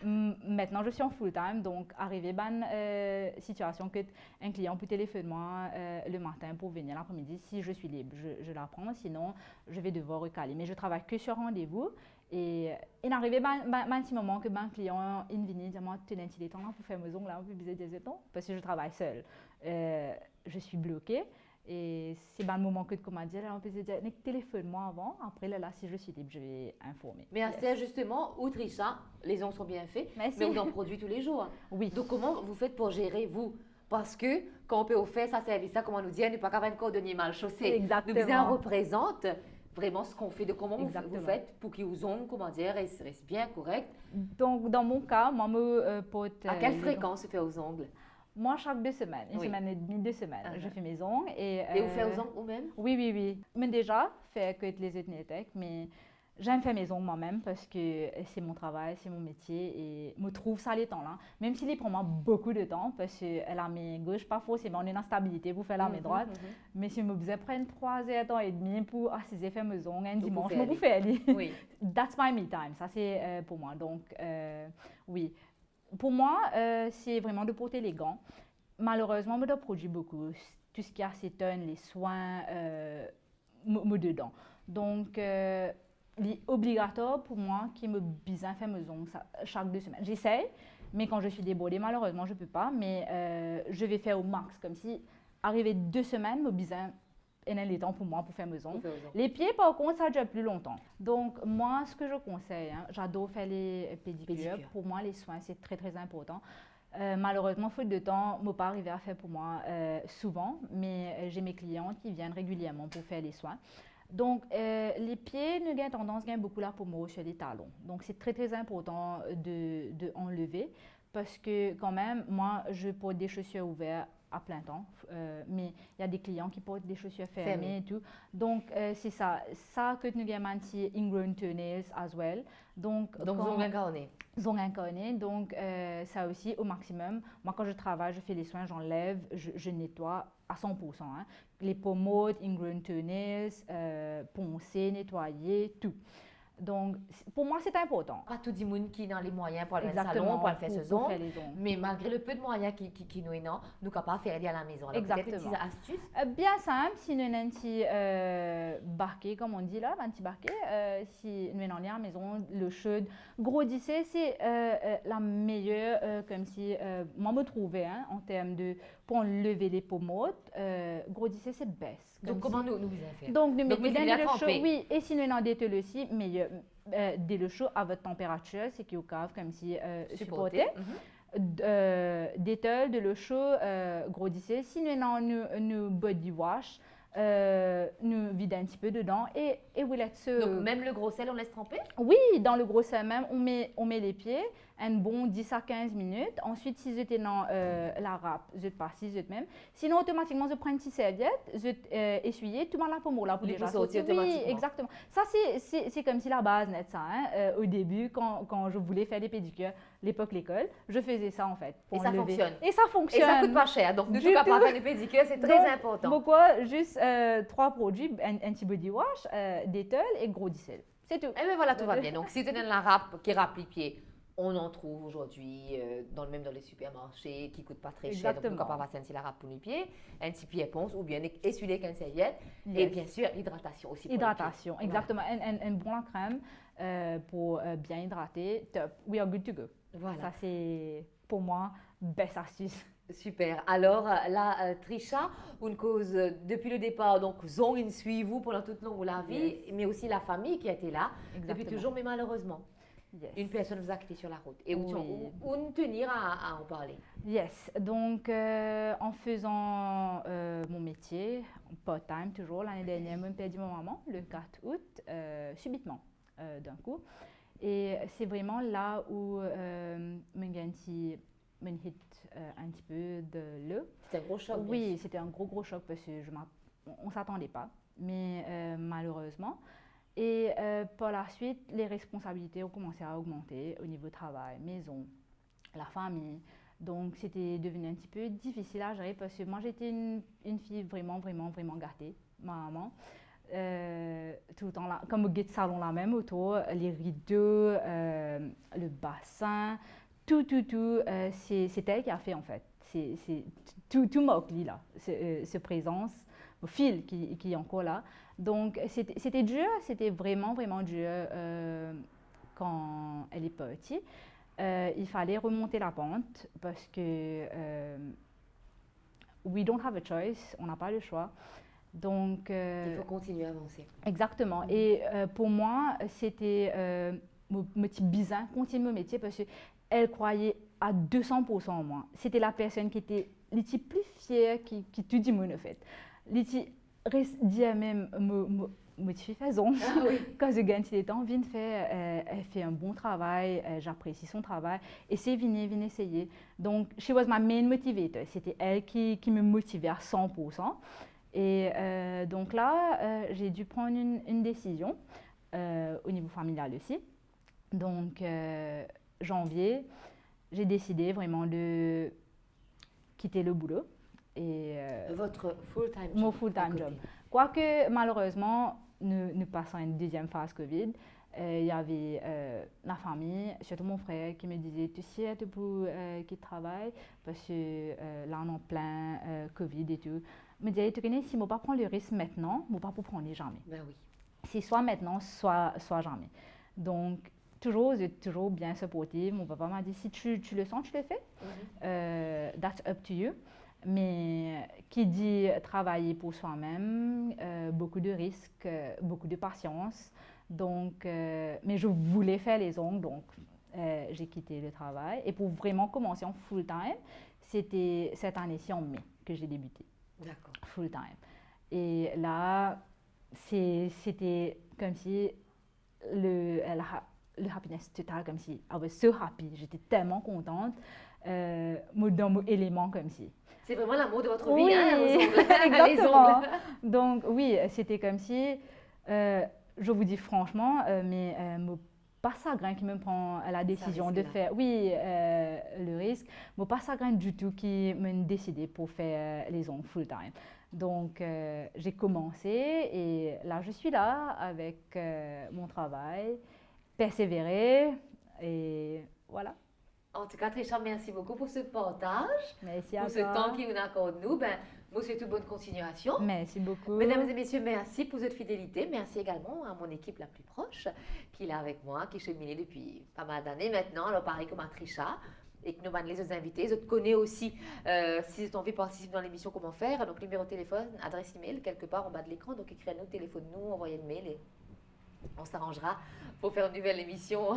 Maintenant, je suis en full-time, donc arrivé à situation que un client peut téléphoner moi le matin pour venir l'après-midi. Si je suis libre, je la prends, sinon je vais devoir recaler. Mais je travaille que sur rendez-vous. Et il arrive un petit moment que un client il vient dire moi tu n'as pas temps là pour faire mes ongles là, on peut biser des temps parce que je travaille seule. Je suis bloquée. Et c'est le moment que, comment dire, on peut se dire, téléphone-moi avant, après là, si je suis libre, je vais informer. Mais c'est justement, outre ça, les ongles sont bien faits, mais on en produit tous les jours. Oui. Donc comment vous faites pour gérer, vous? Parce que quand on peut offrir ça service, ça, comment nous dire, n'est pas qu'à un cordonnier mal chaussé. Exactement. Donc ça représente vraiment ce qu'on fait, de comment vous faites pour qu'ils vous ont, comment dire, et reste bien correct. Donc dans mon cas, moi, me porte... À quelle fréquence se fait aux ongles? Moi, chaque 2 semaines, une semaine et demie, 2 semaines, je fais mes ongles. Et vous faites aux ongles vous-même? Oui. Mais déjà, fait que les autres n'étaient, mais j'aime faire mes ongles moi-même parce que c'est mon travail, c'est mon métier et je trouve ça les temps là. Même s'il prend moi beaucoup de temps parce que la main gauche, pas forcément une instabilité pour faire la main droite. Mais si je me faisais prendre 3 heures et demie pour assiser faire mes ongles un dimanche, je me fais aller. Oui. That's my me time, ça c'est pour moi. Donc, oui. Pour moi, c'est vraiment de porter les gants. Malheureusement, je dois produire beaucoup. Tout ce qui est acétone, les soins, dedans. Donc, c'est obligatoire pour moi qui me bien faire mes ongles chaque 2 semaines. J'essaie, mais quand je suis débordée, malheureusement, je ne peux pas. Mais je vais faire au max, comme si, arrivé 2 semaines, me bien et les temps pour moi pour faire mes ongles. Les pieds, par contre, ça dure plus longtemps. Donc, moi, ce que je conseille, j'adore faire les pédicures. Pour moi, les soins, c'est très, très important. Malheureusement, faute de temps, je ne peux pas arriver à faire pour moi souvent, mais j'ai mes clients qui viennent régulièrement pour faire les soins. Donc, les pieds, nous avons tendance à gagner beaucoup la peau sur les talons. Donc, c'est très, très important de enlever parce que, quand même, moi, je porte des chaussures ouvertes à plein temps, mais il y a des clients qui portent des chaussures fermées et tout. Donc, c'est ça que nous avons un petit ingrown toenails as well. Donc ongles incarnés. Ongles incarnés, donc ça aussi au maximum. Moi, quand je travaille, je fais les soins, j'enlève, je nettoie à 100%. Les pommades, ingrown toenails, poncer, nettoyer, tout. Donc, pour moi, c'est important. Pas tout le monde qui a les moyens pour aller au salon, pour aller faire ses ongles. Mais malgré le peu de moyens qui nous ont, nous sommes capables de faire à la maison. Exactement. Peut-être une petite astuce? Bien simple, si nous avons un petit barquet, comme on dit là, un petit barquet, si nous avons à la maison, le chaud, grossissez, c'est la meilleure, comme si, moi me trouvais, en termes de, pour enlever les pommades, grossissez, c'est best. Donc, comment nous bien faire? Donc, nous mettons dans le chaud, oui, et si nous avons des tels aussi, meilleur. Dès le chaud à votre température, c'est qu'il y a comme si supporté. Détol de l'eau chaud, grossissez. Si nous avons nos body wash, nous vidons un petit peu dedans et vous laissez. Donc même le gros sel, on laisse tremper? Oui, dans le gros sel même, on met les pieds, un bon 10 à 15 minutes. Ensuite, si vous êtes dans la râpe, vous êtes parti, vous êtes même. Sinon, automatiquement, je prends une petite serviette, vous essuyez, tout le monde la pomme là pour déjà sortir. Oui, exactement. Ça, c'est comme si la base net ça. Au début, quand je voulais faire des pédicures, l'époque l'école, je faisais ça en fait. Et ça fonctionne. Et ça fonctionne. Et ça coûte pas cher. Donc, nous ne pouvons pas faire des pédicures, c'est très important. Pourquoi juste 3 produits, un petit body wash, Détol et gros diesel. C'est tout. Et bien voilà, tout va bien. Donc, si tu es dans la râpe qui râpe les pieds, on en trouve aujourd'hui, même dans les supermarchés, qui ne coûtent pas très cher. Donc, on peut pas passer la râpe pour les pieds, un petit pied éponge ou bien essuyer avec une serviette. Yes. Et bien sûr, l'hydratation aussi. Hydratation, exactement. Voilà. Un bon crème pour bien hydrater. Top. We are good to go. Voilà. Ça, c'est pour moi, best astuce. Super. Alors, là, Trisha, une cause depuis le départ, donc, Zong suit vous pendant toute la vie, mais aussi la famille qui a été là depuis toujours, mais malheureusement. Yes. Une personne vous a quitté sur la route et Oui. où nous tenir à en parler. Yes, donc en faisant mon métier, part-time toujours, l'année dernière, je me perdu ma maman le 4 août, subitement, d'un coup. Et c'est vraiment là où me hit un petit peu de l'eau. C'était un gros choc. bien Oui, sûr. c'était un gros choc parce que on ne s'attendait pas, mais malheureusement. Et par la suite, les responsabilités ont commencé à augmenter au niveau du travail, maison, la famille. Donc, c'était devenu un petit peu difficile à gérer parce que moi, j'étais une fille vraiment gâtée, ma maman. Tout le temps là, comme au guet de salon là même autour, les rideaux, le bassin, tout, c'est elle qui a fait en fait. C'est tout moque là, ce présence, au fil qui est encore là. Donc c'était dur, c'était vraiment dur quand elle est partie. Il fallait remonter la pente parce que we don't have a choice, on n'a pas le choix. Donc, Il faut continuer à avancer. exactement. Et pour moi, c'était mon petit bizarre continuer mon métier parce qu'elle croyait à 200% en moi. C'était la personne qui était le plus fière qui tout dit mon en fait. Le dit même me faisons quand je gagne des temps, vient faire, elle fait un bon travail, j'apprécie son travail et c'est venir essayer. Donc, she was my main motivator. C'était elle qui me motivait à 100%. Et donc là, j'ai dû prendre une décision au niveau familial aussi. Donc, janvier, j'ai décidé vraiment de quitter le boulot. Et, Votre full-time job. mon full-time job. Quoique, malheureusement, nous passons à une deuxième phase Covid. Il y avait la famille, surtout mon frère, qui me disait « Tu sais, tu peux quitter le travail parce que là, on est en plein Covid et tout. » Je me disais « Tu connais, si je ne pas prendre le risque maintenant, je ne vais pas prendre jamais. Ben oui. C'est soit maintenant, soit jamais. » Donc, j'ai toujours bien supporté. Mon papa m'a dit « Si tu le sens, tu le fais. That's up to you. » Mais qui dit travailler pour soi-même, beaucoup de risques, beaucoup de patience. Donc, mais je voulais faire les ongles, donc j'ai quitté le travail. Et pour vraiment commencer en full-time, c'était cette année-ci en mai que j'ai débuté. D'accord. Full-time. Et là, c'était comme si le happiness total, comme si I was so happy. J'étais tellement contente, dans mon élément comme si. C'est vraiment l'amour de votre Oui, vie, hein, vos ongles. Les exactement. ongles. Donc oui, c'était comme si, je vous dis franchement, mais pas ça grain qui me prend la décision de faire, le risque, mais pas ça grain du tout qui me décidé pour faire les ongles full time. Donc j'ai commencé et là je suis là avec mon travail, persévérer et voilà. En tout cas, Trisha, merci beaucoup pour ce partage, Merci à pour ce toi. temps qui vous accorde nous. Ben, moi, c'est toute bonne continuation. Merci beaucoup. Mesdames et messieurs, merci pour votre fidélité. Merci également à mon équipe la plus proche qui est là avec moi, qui cheminait depuis pas mal d'années maintenant. Alors, pareil comme à Trisha. Et que nous allons les autres invités. Je te connais aussi, si tu as envie de participer dans l'émission, comment faire. Donc, numéro de téléphone, adresse email, quelque part en bas de l'écran. Donc, écrivez-nous, téléphone-nous, envoyez un mail et on s'arrangera pour faire une nouvelle émission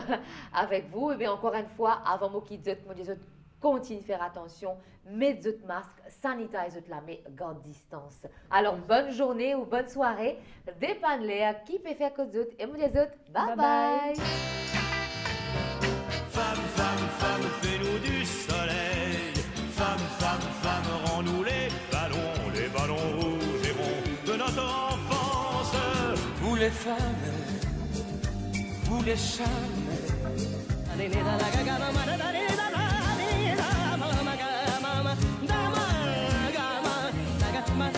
avec vous. Et bien, encore une fois, avant moi qui dis, continue de faire attention, mettez votre masque, sanitize votre lame, garde distance. Alors, bonne journée ou bonne soirée. Dépanne-les, qui peut faire que d'autres. Et moi, les autres, bye bye. Femme, fais-nous du soleil. Femme, rends-nous les ballons rouges et ronds de notre enfance. Vous les femmes, vous les charmes. Mama,